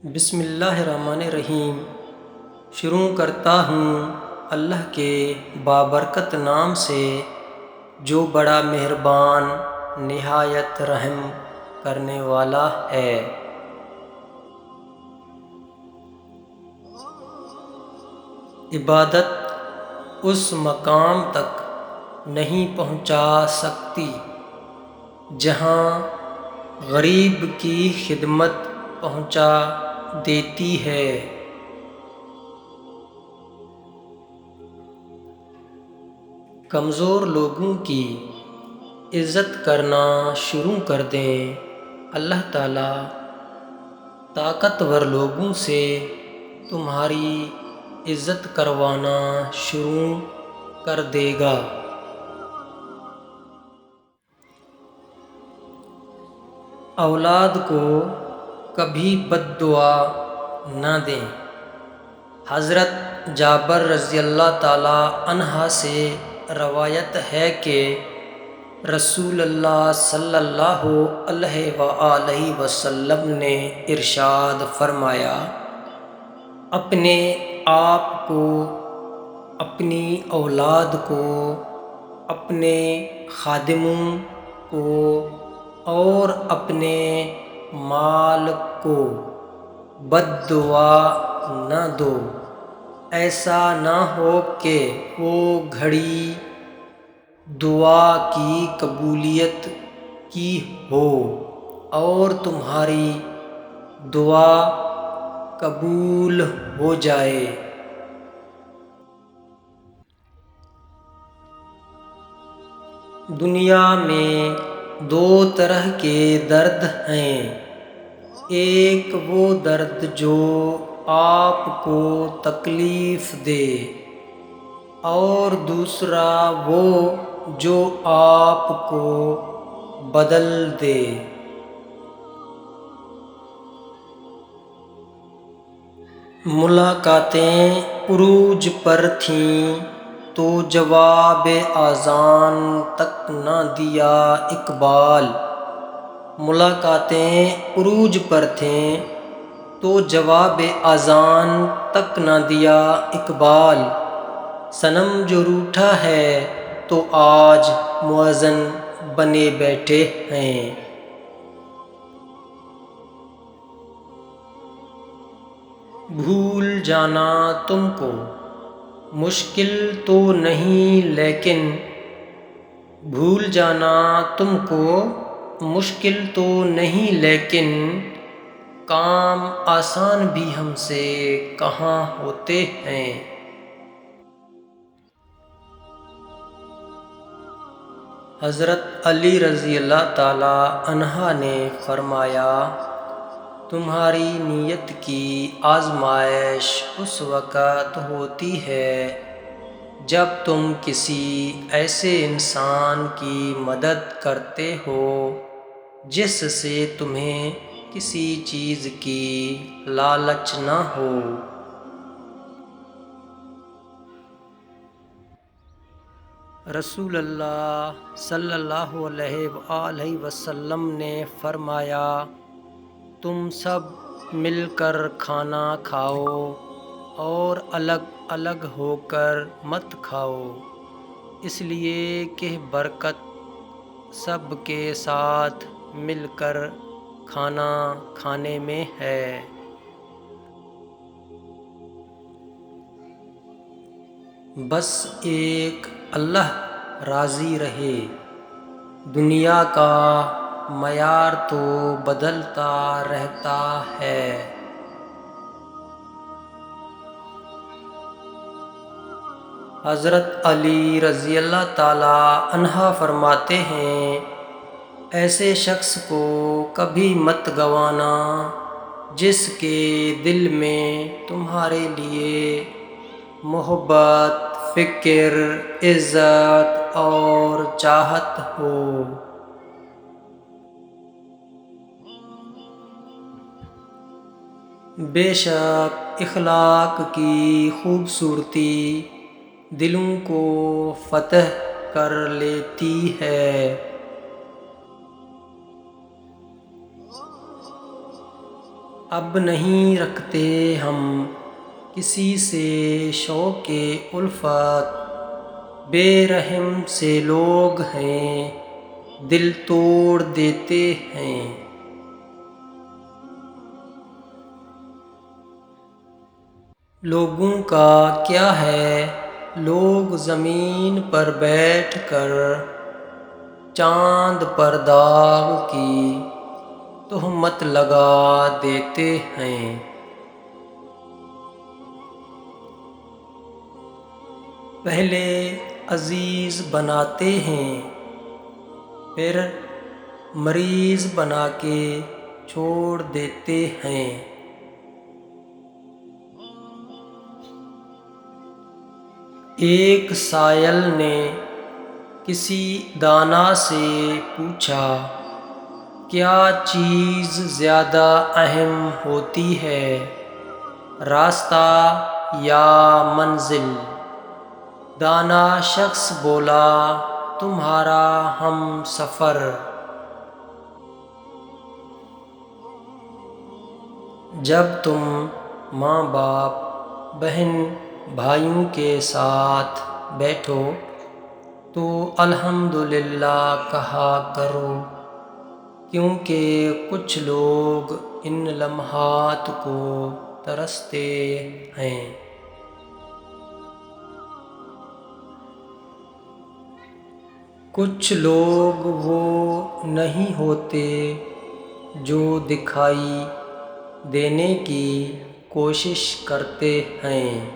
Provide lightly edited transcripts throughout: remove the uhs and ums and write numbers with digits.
بسم اللہ الرحمن الرحیم۔ شروع کرتا ہوں اللہ کے بابرکت نام سے جو بڑا مہربان نہایت رحم کرنے والا ہے۔ عبادت اس مقام تک نہیں پہنچا سکتی جہاں غریب کی خدمت پہنچا دیتی ہے۔ کمزور لوگوں کی عزت کرنا شروع کر دیں، اللہ تعالیٰ طاقتور لوگوں سے تمہاری عزت کروانا شروع کر دے گا۔ اولاد کو کبھی بد دعا نہ دیں۔ حضرت جابر رضی اللہ تعالیٰ عنہ سے روایت ہے کہ رسول اللہ صلی اللہ علیہ وآلہ وسلم نے ارشاد فرمایا، اپنے آپ کو، اپنی اولاد کو، اپنے خادموں کو اور اپنے مال کو بد دعا نہ دو، ایسا نہ ہو کہ وہ گھڑی دعا کی قبولیت کی ہو اور تمہاری دعا قبول ہو جائے۔ دنیا میں دو طرح کے درد ہیں، ایک وہ درد جو آپ کو تکلیف دے اور دوسرا وہ جو آپ کو بدل دے۔ ملاقاتیں عروج پر تھیں تو جواب اذان تک نہ دیا اقبال۔ ملاقاتیں عروج پر تھیں تو جواب اذان تک نہ دیا اقبال۔ صنم جو روٹھا ہے تو آج مؤذن بنے بیٹھے ہیں۔ بھول جانا تم کو مشکل تو نہیں لیکن بھول جانا تم کو مشکل تو نہیں لیکن کام آسان بھی ہم سے کہاں ہوتے ہیں۔ حضرت علی رضی اللہ تعالیٰ عنہ نے فرمایا، تمہاری نیت کی آزمائش اس وقت ہوتی ہے جب تم کسی ایسے انسان کی مدد کرتے ہو جس سے تمہیں کسی چیز کی لالچ نہ ہو۔ رسول اللہ صلی اللہ علیہ وآلہ وسلم نے فرمایا، تم سب مل کر کھانا کھاؤ اور الگ الگ ہو کر مت کھاؤ، اس لیے کہ برکت سب کے ساتھ مل کر کھانا کھانے میں ہے۔ بس ایک اللہ راضی رہے، دنیا کا معیار تو بدلتا رہتا ہے۔ حضرت علی رضی اللہ تعالیٰ عنہ فرماتے ہیں، ایسے شخص کو کبھی مت گنوانا جس کے دل میں تمہارے لیے محبت، فکر، عزت اور چاہت ہو۔ بے شک اخلاق کی خوبصورتی دلوں کو فتح کر لیتی ہے۔ اب نہیں رکھتے ہم کسی سے شوق الفت، بے رحم سے لوگ ہیں دل توڑ دیتے ہیں۔ لوگوں کا کیا ہے، لوگ زمین پر بیٹھ کر چاند پر داغ کی تہمت لگا دیتے ہیں۔ پہلے عزیز بناتے ہیں، پھر مریض بنا کے چھوڑ دیتے ہیں۔ ایک سائل نے کسی دانا سے پوچھا، کیا چیز زیادہ اہم ہوتی ہے، راستہ یا منزل؟ دانا شخص بولا، تمہارا ہم سفر۔ جب تم ماں باپ، بہن بھائیوں کے ساتھ بیٹھو تو الحمدللہ کہا کرو، کیونکہ کچھ لوگ ان لمحات کو ترستے ہیں۔ کچھ لوگ وہ نہیں ہوتے جو دکھائی دینے کی کوشش کرتے ہیں،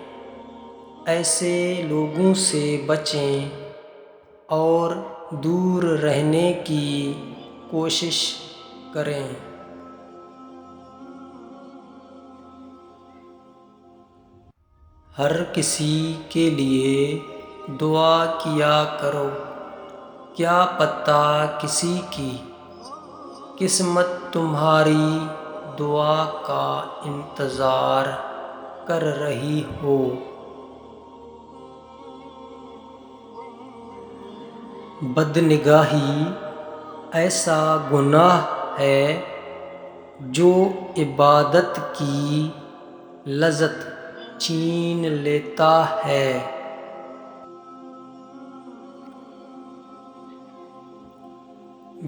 ایسے لوگوں سے بچیں اور دور رہنے کی کوشش کریں۔ ہر کسی کے لیے دعا کیا کرو، کیا پتہ کسی کی قسمت تمہاری دعا کا انتظار کر رہی ہو۔ بدنگاہی ایسا گناہ ہے جو عبادت کی لذت چھین لیتا ہے۔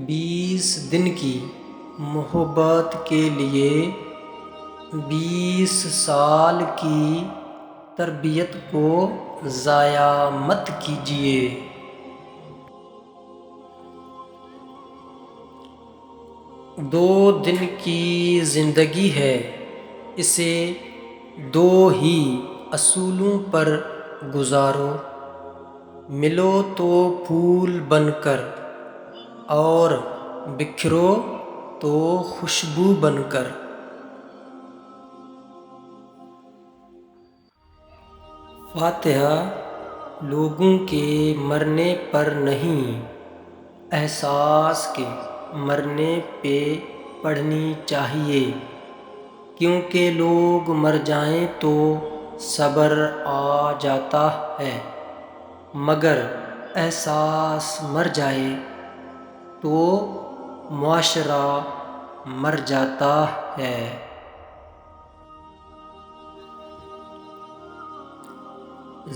20 دن کی محبت کے لیے 20 سال کی تربیت کو ضائع مت کیجیے۔ دو دن کی زندگی ہے، اسے دو ہی اصولوں پر گزارو، ملو تو پھول بن کر اور بکھرو تو خوشبو بن کر۔ فاتحہ لوگوں کے مرنے پر نہیں، احساس کے مرنے پہ پڑھنی چاہیے، کیونکہ لوگ مر جائیں تو صبر آ جاتا ہے، مگر احساس مر جائے تو معاشرہ مر جاتا ہے۔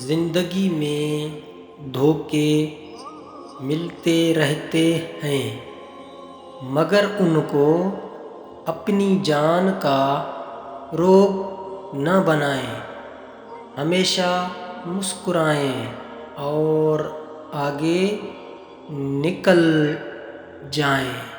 زندگی میں دھوکے ملتے رہتے ہیں، مگر ان کو اپنی جان کا روگ نہ بنائیں، ہمیشہ مسکرائیں اور آگے نکل جائیں۔